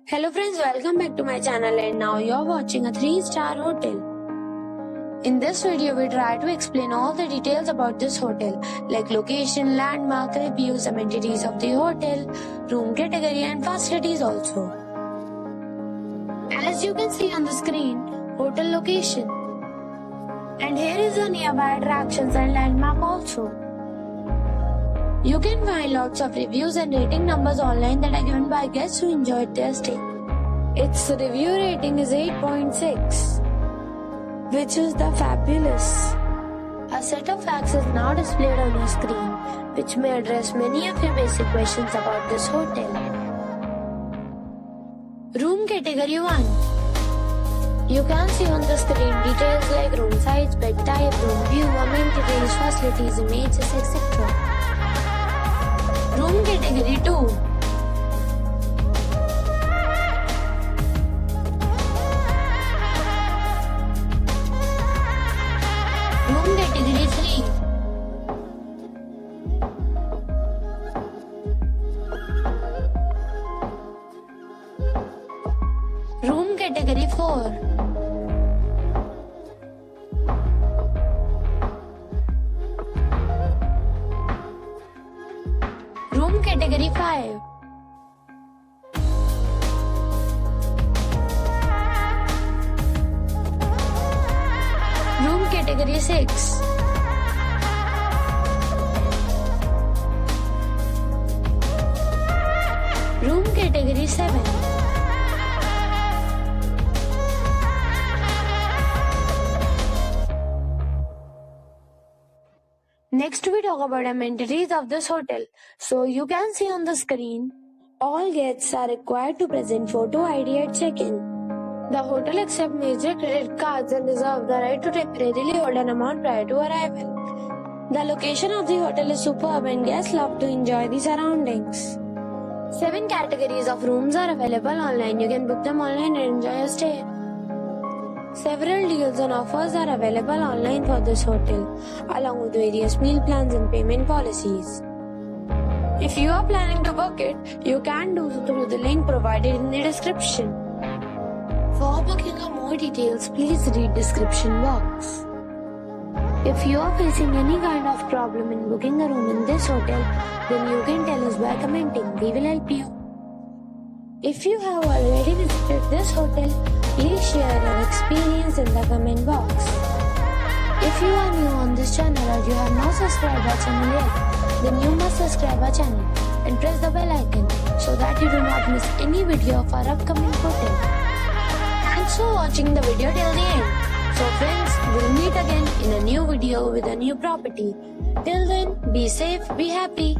Hello friends, welcome back to my channel and now you're watching a 3-star hotel. In this video, we try to explain all the details about this hotel like location, landmark, reviews, amenities of the hotel, room category and facilities also. As you can see on the screen, hotel location. And here is the nearby attractions and landmark also. You can find lots of reviews and rating numbers online that are given by guests who enjoyed their stay. Its review rating is 8.6, which is the fabulous. A set of facts is now displayed on your screen, which may address many of your basic questions about this hotel. Room category 1. You can see on the screen details like room size, bed type, room view, amenities, facilities, images, etc. Room category 2. Room category 3. Room category 4. Room category 5. Room category 6. Room category 7. Next we talk about amenities of this hotel. So you can see on the screen, all guests are required to present photo ID at check-in. The hotel accepts major credit cards and reserves the right to temporarily hold an amount prior to arrival. The location of the hotel is superb and guests love to enjoy the surroundings. 7 categories of rooms are available online. You can book them online and enjoy your stay. Several deals and offers are available online for this hotel, along with various meal plans and payment policies. If you are planning to book it, you can do so through the link provided in the description. For booking or more details, please read description box. If you are facing any kind of problem in booking a room in this hotel, then you can tell us by commenting. We will help you. If you have already visited this hotel, please share your experience in the comment box. If you are new on this channel or you have not subscribed our channel yet, then you must subscribe our channel and press the bell icon so that you do not miss any video of our upcoming hotel. Thanks for watching the video till the end. So friends, we'll meet again in a new video with a new property. Till then, be safe, be happy.